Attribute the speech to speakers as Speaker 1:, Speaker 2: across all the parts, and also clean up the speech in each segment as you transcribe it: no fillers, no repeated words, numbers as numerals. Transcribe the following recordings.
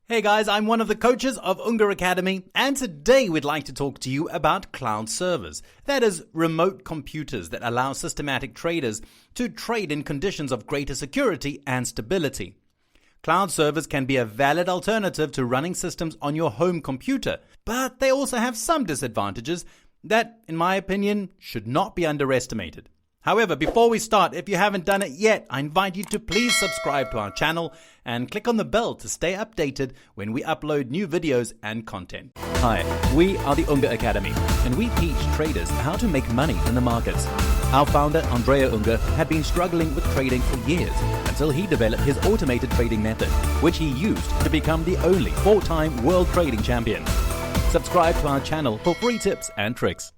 Speaker 1: Hey guys, I'm one of the coaches of Unga Academy, and today we'd like to talk to you about cloud servers. That is, remote computers that allow systematic traders to trade in conditions of greater security and stability. Cloud servers can be a valid alternative to running systems on your home computer, but they also have some disadvantages that, in my opinion, should not be underestimated. However, before we start, if you haven't done it yet, I invite you to please subscribe to our channel and click on the bell to stay updated when we upload new videos and content. Hi, we are the Unga Academy, and we teach traders how to make money in the markets. Our founder, Andrea Unga, had been struggling with trading for years until he developed his automated trading method, which he used to become the only 4-time world trading champion. Subscribe to our channel for free tips and tricks.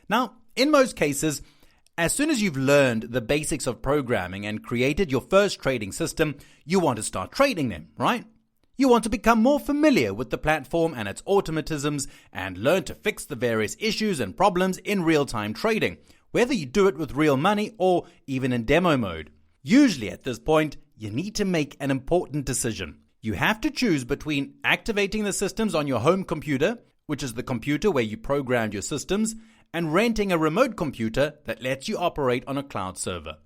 Speaker 1: Now, in most cases, as soon as you've learned the basics of programming and created your first trading system, you want to start trading them, right? You want to become more familiar with the platform and its automatisms and learn to fix the various issues and problems in real-time trading, whether you do it with real money or even in demo mode. Usually at this point, you need to make an important decision. You have to choose between activating the systems on your home computer, which is the computer where you programmed your systems, and renting a remote computer that lets you operate on a cloud server.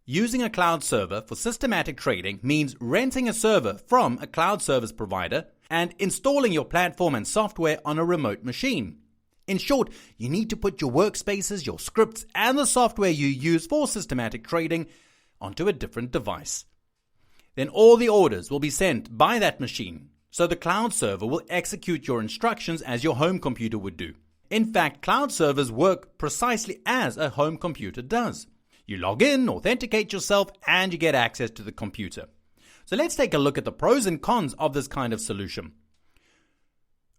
Speaker 1: Using a cloud server for systematic trading means renting a server from a cloud service provider and installing your platform and software on a remote machine. In short, you need to put your workspaces, your scripts, and the software you use for systematic trading onto a different device. Then all the orders will be sent by that machine, so the cloud server will execute your instructions as your home computer would do. In fact, cloud servers work precisely as a home computer does. You log in, authenticate yourself, and you get access to the computer. So let's take a look at the pros and cons of this kind of solution.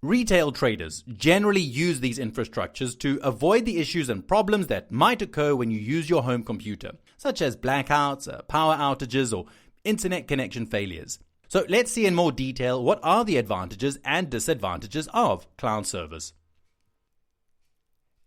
Speaker 1: Retail traders generally use these infrastructures to avoid the issues and problems that might occur when you use your home computer, such as blackouts, power outages, or internet connection failures. So let's see in more detail what are the advantages and disadvantages of cloud servers.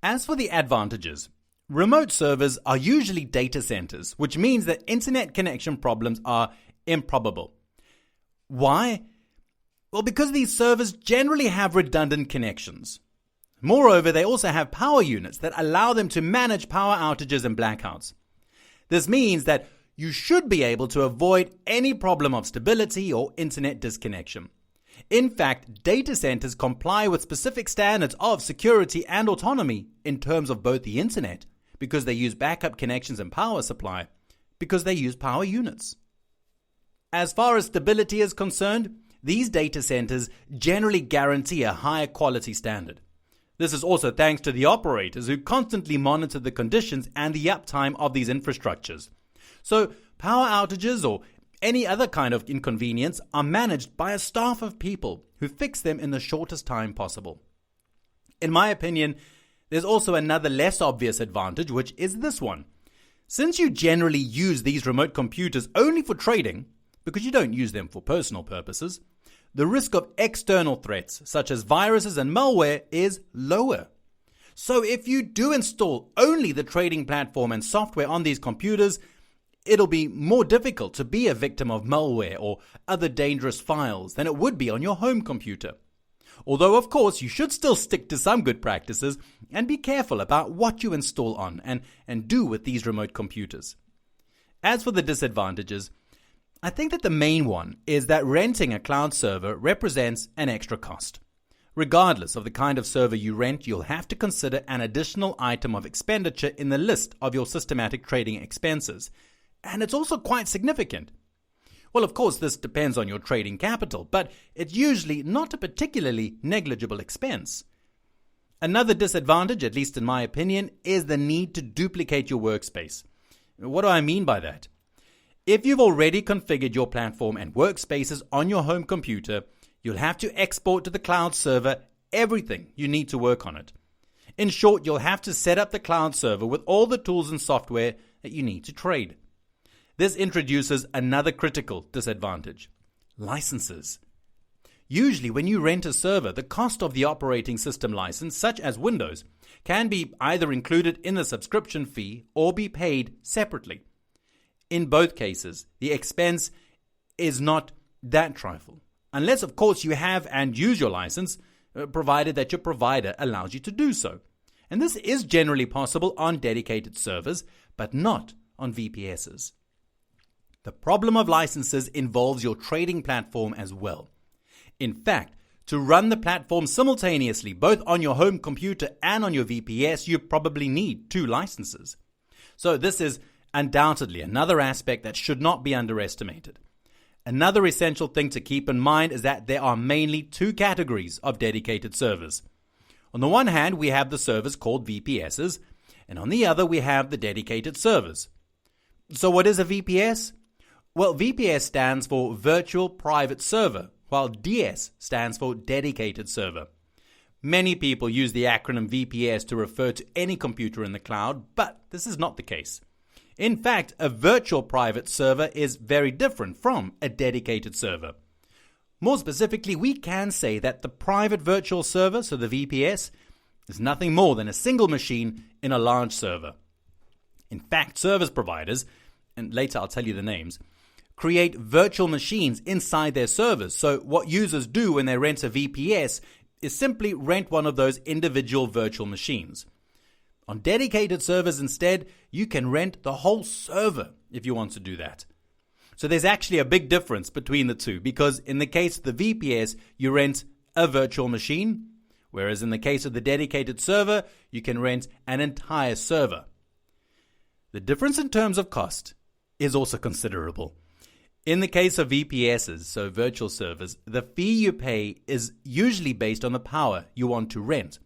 Speaker 1: As for the advantages, remote servers are usually data centers, which means that internet connection problems are improbable. Why? Well, because these servers generally have redundant connections. Moreover, they also have power units that allow them to manage power outages and blackouts. This means that you should be able to avoid any problem of stability or internet disconnection. In fact, data centers comply with specific standards of security and autonomy in terms of both the internet, because they use backup connections and power supply, because they use power units. As far as stability is concerned, these data centers generally guarantee a higher quality standard. This is also thanks to the operators who constantly monitor the conditions and the uptime of these infrastructures. So, power outages or any other kind of inconvenience are managed by a staff of people who fix them in the shortest time possible. In my opinion, there's also another less obvious advantage, which is this one. Since you generally use these remote computers only for trading, because you don't use them for personal purposes, the risk of external threats such as viruses and malware is lower. So if you do install only the trading platform and software on these computers, it'll be more difficult to be a victim of malware or other dangerous files than it would be on your home computer. Although, of course, you should still stick to some good practices and be careful about what you install on and do with these remote computers. As for the disadvantages, I think that the main one is that renting a cloud server represents an extra cost. Regardless of the kind of server you rent, you'll have to consider an additional item of expenditure in the list of your systematic trading expenses. And it's also quite significant. Well, of course, this depends on your trading capital, but it's usually not a particularly negligible expense. Another disadvantage, at least in my opinion, is the need to duplicate your workspace. What do I mean by that? If you've already configured your platform and workspaces on your home computer, you'll have to export to the cloud server everything you need to work on it. In short, you'll have to set up the cloud server with all the tools and software that you need to trade. This introduces another critical disadvantage: licenses. Usually when you rent a server, the cost of the operating system license, such as Windows, can be either included in the subscription fee or be paid separately. In both cases, the expense is not that trifle. unless of course you have and use your license, provided that your provider allows you to do so. And this is generally possible on dedicated servers, but not on VPSs. The problem of licenses involves your trading platform as well. In fact, to run the platform simultaneously, both on your home computer and on your VPS, you probably need 2 licenses. So this is undoubtedly another aspect that should not be underestimated. Another essential thing to keep in mind is that there are mainly 2 categories of dedicated servers. On the one hand, we have the servers called VPSs, and on the other, we have the dedicated servers. So what is a VPS? Well, VPS stands for Virtual Private Server, while DS stands for Dedicated Server. Many people use the acronym VPS to refer to any computer in the cloud, but this is not the case. In fact, a virtual private server is very different from a dedicated server. More specifically, we can say that the private virtual server, so the VPS, is nothing more than a single machine in a large server. In fact, service providers, and later I'll tell you the names, create virtual machines inside their servers. So what users do when they rent a VPS is simply rent one of those individual virtual machines. On dedicated servers instead, you can rent the whole server if you want to do that. So there's actually a big difference between the two, because in the case of the VPS, you rent a virtual machine, whereas in the case of the dedicated server, you can rent an entire server. The difference in terms of cost is also considerable. In the case of VPSs, so virtual servers, the fee you pay is usually based on the power you want to rent.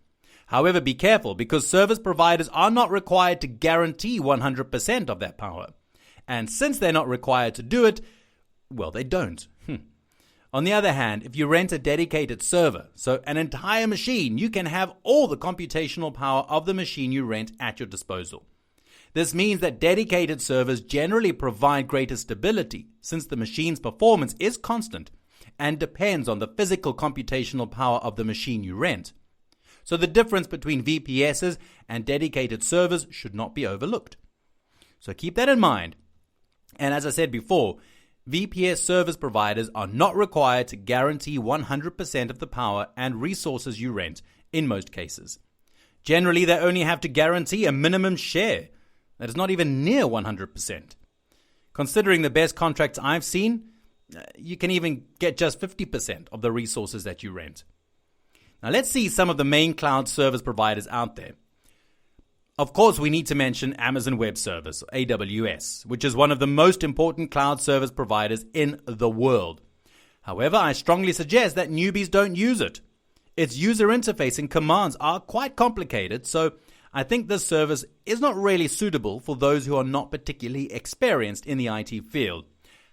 Speaker 1: However, be careful, because service providers are not required to guarantee 100% of that power. And since they're not required to do it, well, they don't. On the other hand, if you rent a dedicated server, so an entire machine, you can have all the computational power of the machine you rent at your disposal. This means that dedicated servers generally provide greater stability, since the machine's performance is constant and depends on the physical computational power of the machine you rent. So the difference between VPSs and dedicated servers should not be overlooked. So keep that in mind. And as I said before, VPS service providers are not required to guarantee 100% of the power and resources you rent in most cases. Generally, they only have to guarantee a minimum share that is not even near 100%. Considering the best contracts I've seen, you can even get just 50% of the resources that you rent. Now let's see some of the main cloud service providers out there. Of course, we need to mention Amazon Web Services, AWS, which is one of the most important cloud service providers in the world. However, I strongly suggest that newbies don't use it. Its user interface and commands are quite complicated, so I think this service is not really suitable for those who are not particularly experienced in the IT field.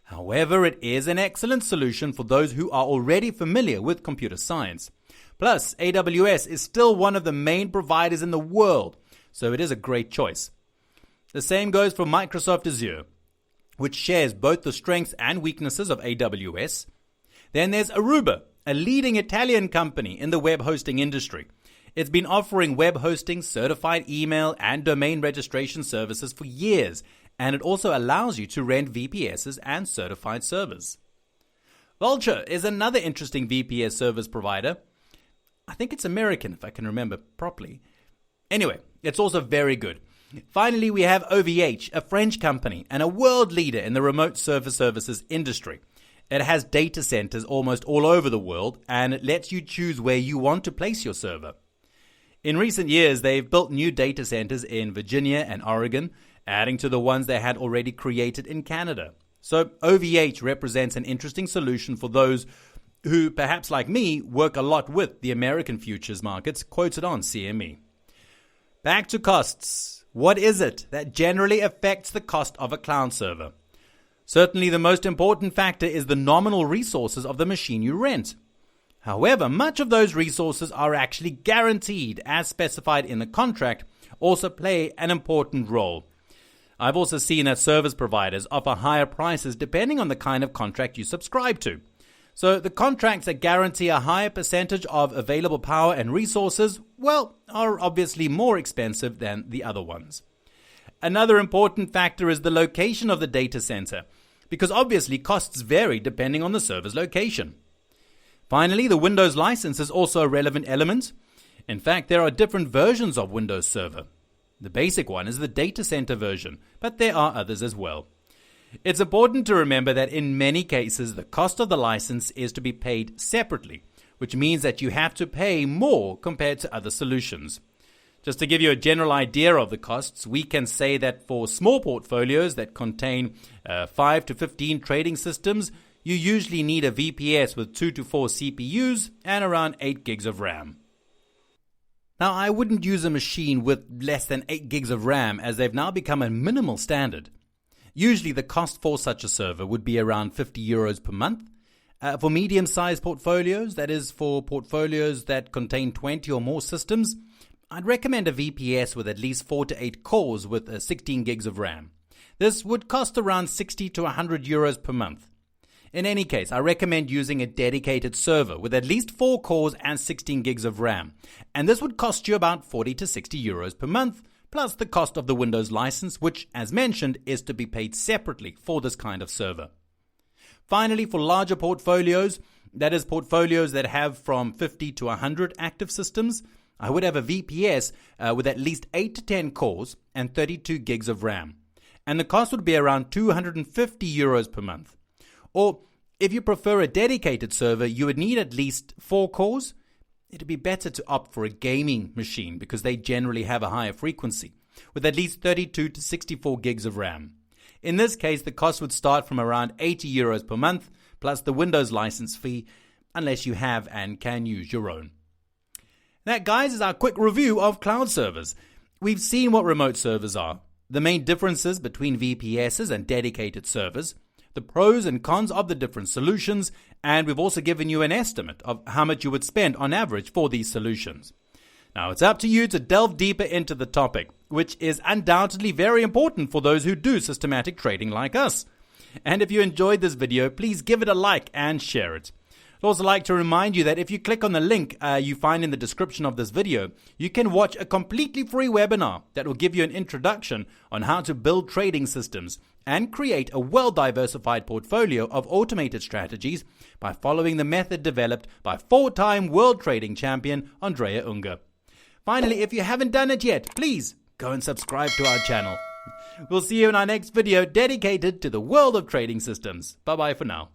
Speaker 1: However, it is an excellent solution for those who are already familiar with computer science. Plus, AWS is still one of the main providers in the world, so it is a great choice. The same goes for Microsoft Azure, which shares both the strengths and weaknesses of AWS. Then there's Aruba, a leading Italian company in the web hosting industry. It's been offering web hosting, certified email, and domain registration services for years, and it also allows you to rent VPSs and certified servers. Vultr is another interesting VPS service provider. I think it's American, if I can remember properly. Anyway, it's also very good. Finally, we have OVH, a French company and a world leader in the remote server services industry. It has data centers almost all over the world, and it lets you choose where you want to place your server. In recent years, they've built new data centers in Virginia and Oregon, adding to the ones they had already created in Canada. So OVH represents an interesting solution for those who, perhaps like me, work a lot with the American futures markets quoted on CME. Back to costs. What is it that generally affects the cost of a cloud server? Certainly the most important factor is the nominal resources of the machine you rent. However, much of those resources are actually guaranteed, as specified in the contract, also play an important role. I've also seen that service providers offer higher prices depending on the kind of contract you subscribe to. So the contracts that guarantee a higher percentage of available power and resources, well, are obviously more expensive than the other ones. Another important factor is the location of the data center, because obviously costs vary depending on the server's location. Finally, the Windows license is also a relevant element. In fact, there are different versions of Windows Server. The basic one is the data center version, but there are others as well. It's important to remember that in many cases, the cost of the license is to be paid separately, which means that you have to pay more compared to other solutions. Just to give you a general idea of the costs, we can say that for small portfolios that contain 5 to 15 trading systems, you usually need a VPS with 2 to 4 CPUs and around 8 gigs of RAM. Now, I wouldn't use a machine with less than 8 gigs of RAM, as they've now become a minimal standard. Usually the cost for such a server would be around €50 per month. For medium-sized portfolios, that is for portfolios that contain 20 or more systems, I'd recommend a VPS with at least 4 to 8 cores with 16 gigs of RAM. This would cost around €60 to €100 per month. In any case, I recommend using a dedicated server with at least 4 cores and 16 gigs of RAM. And this would cost you about €40 to €60 per month, plus the cost of the Windows license, which, as mentioned, is to be paid separately for this kind of server. Finally, for larger portfolios, that is portfolios that have from 50 to 100 active systems, I would have a VPS with at least 8 to 10 cores and 32 gigs of RAM. And the cost would be around €250 per month. Or if you prefer a dedicated server, you would need at least 4 cores. It'd be better to opt for a gaming machine because they generally have a higher frequency, with at least 32 to 64 gigs of RAM. In this case, the cost would start from around €80 per month, plus the Windows license fee, unless you have and can use your own. That, guys, is our quick review of cloud servers. We've seen what remote servers are, the main differences between VPSs and dedicated servers, the pros and cons of the different solutions, and we've also given you an estimate of how much you would spend on average for these solutions. Now, it's up to you to delve deeper into the topic, which is undoubtedly very important for those who do systematic trading like us. And if you enjoyed this video, please give it a like and share it. I'd also like to remind you that if you click on the link you find in the description of this video, you can watch a completely free webinar that will give you an introduction on how to build trading systems and create a well-diversified portfolio of automated strategies by following the method developed by 4-time world trading champion Andrea Unger. Finally, if you haven't done it yet, please go and subscribe to our channel. We'll see you in our next video dedicated to the world of trading systems. Bye-bye for now.